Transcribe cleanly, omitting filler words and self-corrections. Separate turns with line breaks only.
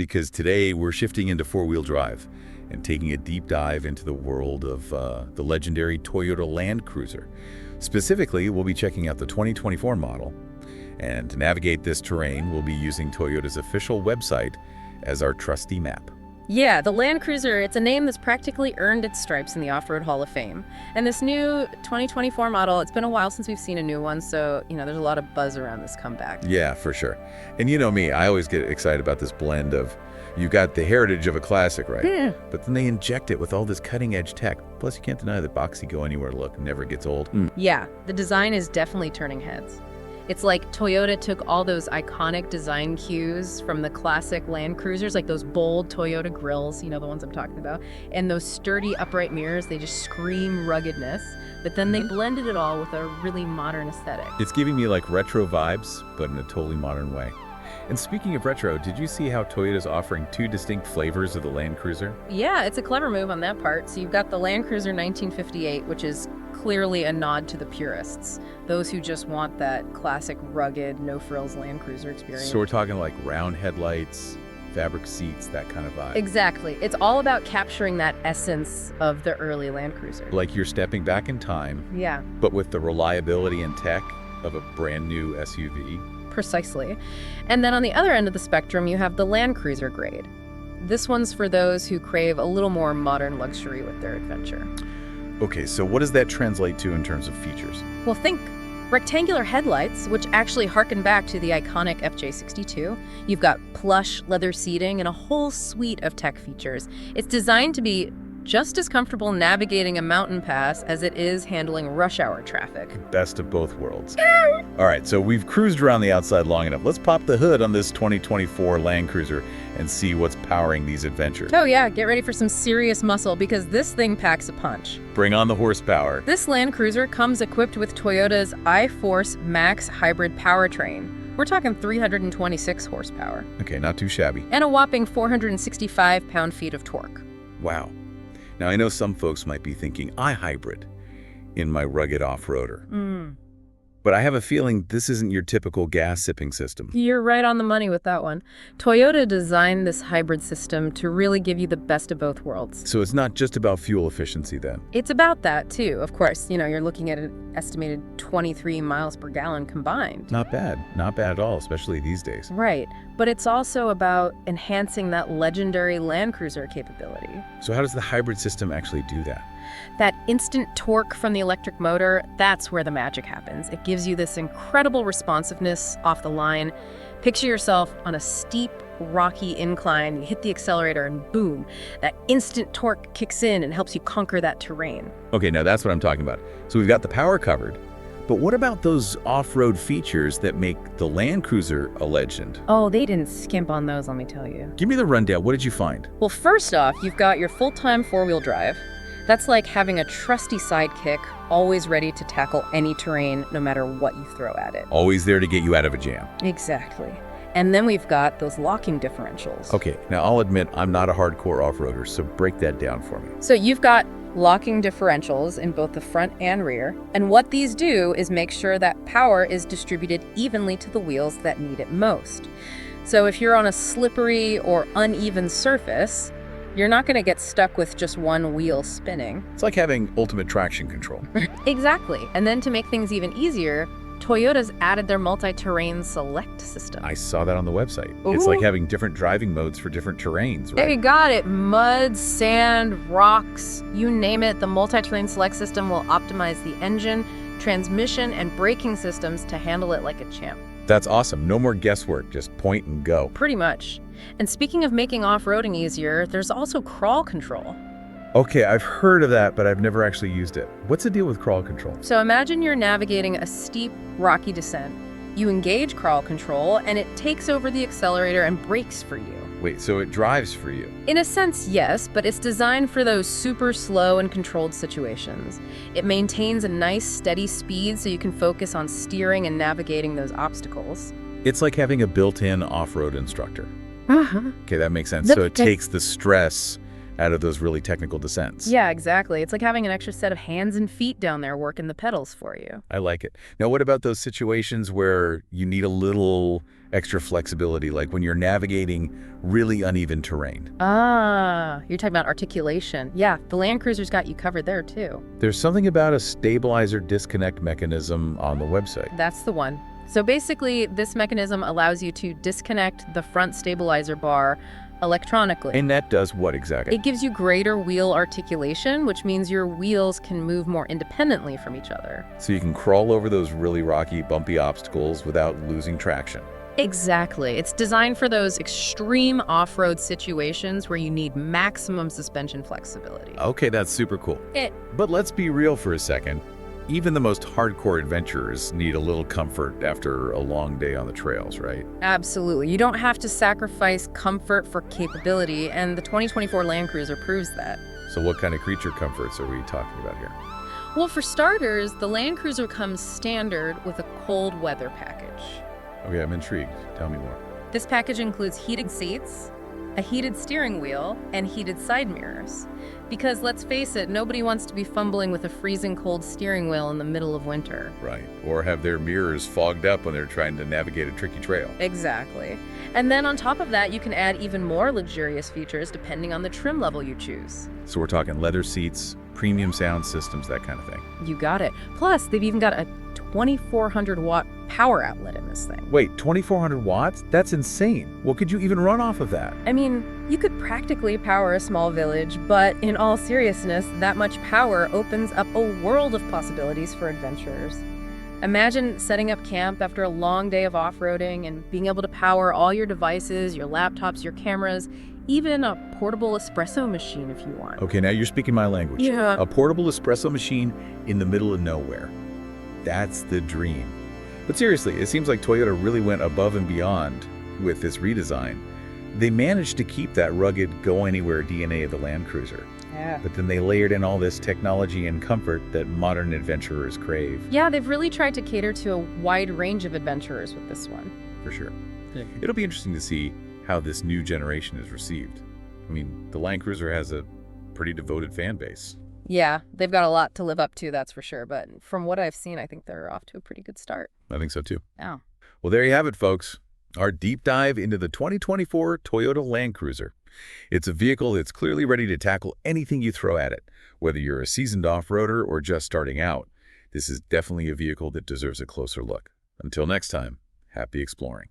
because today we're shifting into four-wheel drive and taking a deep dive into the world of the legendary Toyota Land Cruiser. Specifically, we'll be checking out the 2024 model, and to navigate this terrain, we'll be using Toyota's official website as our trusty map.
Yeah, the Land Cruiser, it's a name that's practically earned its stripes in the Off-Road Hall of Fame. And this new 2024 model, it's been a while since we've seen a new one, so, there's a lot of buzz around this comeback.
Yeah, for sure. And you know me, I always get excited about this blend of, you've got the heritage of a classic, right?
Yeah.
But then they inject it with all this cutting-edge tech. Plus, you can't deny that boxy go-anywhere look never gets old.
Yeah, the design is definitely turning heads. It's like Toyota took all those iconic design cues from the classic Land Cruisers, like those bold Toyota grills, the ones I'm talking about, and those sturdy upright mirrors, they just scream ruggedness, but then they blended it all with a really modern aesthetic.
It's giving me like retro vibes, but in a totally modern way. And speaking of retro, did you see how Toyota's offering two distinct flavors of the Land Cruiser?
Yeah, it's a clever move on that part. So you've got the Land Cruiser 1958, which is clearly a nod to the purists, those who just want that classic, rugged, no-frills Land Cruiser experience.
So we're talking like round headlights, fabric seats, that kind of vibe.
Exactly. It's all about capturing that essence of the early Land Cruiser.
Like you're stepping back in time,
Yeah,
but with the reliability and tech of a brand new SUV.
precisely. And then on the other end of the spectrum, you have the Land Cruiser grade. This one's for those who crave a little more modern luxury with their adventure.
Okay, so what does that translate to in terms of features?
Well, think rectangular headlights, which actually harken back to the iconic FJ62. You've got plush leather seating and a whole suite of tech features. It's designed to be just as comfortable navigating a mountain pass as it is handling rush hour traffic.
Best of both worlds. All right, so we've cruised around the outside long enough. Let's pop the hood on this 2024 Land Cruiser and see what's powering these adventures.
Oh yeah, get ready for some serious muscle because this thing packs a punch.
Bring on the horsepower.
This Land Cruiser comes equipped with Toyota's iForce Max hybrid powertrain. We're talking 326 horsepower.
Okay, not too shabby.
And a whopping 465 pound-feet of torque.
Wow. Now, I know some folks might be thinking, I hybrid in my rugged off-roader. But I have a feeling this isn't your typical gas-sipping system.
You're right on the money with that one. Toyota designed this hybrid system to really give you the best of both worlds.
So it's not just about fuel efficiency then.
It's about that, too. Of course, you're looking at an estimated 23 miles per gallon combined.
Not bad. Not bad at all, especially these days.
Right. But it's also about enhancing that legendary Land Cruiser capability.
So how does the hybrid system actually do that?
That instant torque from the electric motor, that's where the magic happens. It gives you this incredible responsiveness off the line. Picture yourself on a steep, rocky incline. You hit the accelerator and boom, that instant torque kicks in and helps you conquer that terrain.
Okay, now that's what I'm talking about. So we've got the power covered, but what about those off-road features that make the Land Cruiser a legend?
Oh, they didn't skimp on those, let me tell you.
Give me the rundown. What did you find?
Well, first off, you've got your full-time four-wheel drive. That's like having a trusty sidekick, always ready to tackle any terrain, no matter what you throw at it.
Always there to get you out of a jam.
Exactly. And then we've got those locking differentials.
Okay, now I'll admit I'm not a hardcore off-roader, so break that down for me.
So you've got locking differentials in both the front and rear. And what these do is make sure that power is distributed evenly to the wheels that need it most. So if you're on a slippery or uneven surface, you're not going to get stuck with just one wheel spinning.
It's like having ultimate traction control.
Exactly. And then to make things even easier, Toyota's added their multi-terrain select system.
I saw that on the website. It's like having different driving modes for different terrains,
There
right?
you got it. Mud, sand, rocks, you name it. The multi-terrain select system will optimize the engine, transmission, and braking systems to handle it like a champ.
That's awesome. No more guesswork, just point and go.
Pretty much. And speaking of making off-roading easier, there's also crawl control.
Okay, I've heard of that, but I've never actually used it. What's the deal with crawl control?
So imagine you're navigating a steep, rocky descent. You engage crawl control, and it takes over the accelerator and brakes for you.
Wait, so it drives for you?
In a sense, yes, but it's designed for those super slow and controlled situations. It maintains a nice, steady speed so you can focus on steering and navigating those obstacles.
It's like having a built-in off-road instructor. Okay, that makes sense.
The-
So it takes the stress out of those really technical descents.
Yeah, exactly. It's like having an extra set of hands and feet down there working the pedals for you.
I like it. Now, what about those situations where you need a little extra flexibility, like when you're navigating really uneven terrain?
Ah, you're talking about articulation. Yeah, the Land Cruiser's got you covered there, too.
There's something about a stabilizer disconnect mechanism on the website.
That's the one. So basically, this mechanism allows you to disconnect the front stabilizer bar electronically.
And that does what exactly?
It gives you greater wheel articulation, which means your wheels can move more independently from each other.
So you can crawl over those really rocky, bumpy obstacles without losing traction.
Exactly. It's designed for those extreme off-road situations where you need maximum suspension flexibility.
Okay, that's super cool. But let's be real for a second. Even the most hardcore adventurers need a little comfort after a long day on the trails, right?
Absolutely. You don't have to sacrifice comfort for capability, and the 2024 Land Cruiser proves that.
So what kind of creature comforts are we talking about here?
Well, for starters, the Land Cruiser comes standard with a cold weather package.
Okay, I'm intrigued. Tell me more.
This package includes heated seats, a heated steering wheel, and heated side mirrors. Because let's face it, nobody wants to be fumbling with a freezing cold steering wheel in the middle of winter.
Right. Or have their mirrors fogged up when they're trying to navigate a tricky trail.
Exactly. And then on top of that, you can add even more luxurious features depending on the trim level you choose.
So we're talking leather seats, premium sound systems, that kind of thing.
You got it. Plus, they've even got a 2,400 watt power outlet in this thing.
Wait, 2,400 watts? That's insane. What could you even run off of that?
I mean, you could practically power a small village, but in all seriousness, that much power opens up a world of possibilities for adventurers. Imagine setting up camp after a long day of off-roading and being able to power all your devices, your laptops, your cameras, even a portable espresso machine if you want.
Okay, now you're speaking my language.
Yeah.
A portable espresso machine in the middle of nowhere. That's the dream. But seriously, it seems like Toyota really went above and beyond with this redesign. They managed to keep that rugged, go-anywhere DNA of the Land Cruiser.
Yeah.
But then they layered in all this technology and comfort that modern adventurers crave.
Yeah, they've really tried to cater to a wide range of adventurers with this one.
For sure. It'll be interesting to see how this new generation is received. I mean, the Land Cruiser has a pretty devoted fan base.
Yeah, they've got a lot to live up to, that's for sure. But from what I've seen, I think they're off to a pretty good start.
I think so too.
Oh.
Well, there you have it, folks. Our deep dive into the 2024 Toyota Land Cruiser. It's a vehicle that's clearly ready to tackle anything you throw at it. Whether you're a seasoned off-roader or just starting out, this is definitely a vehicle that deserves a closer look. Until next time, happy exploring.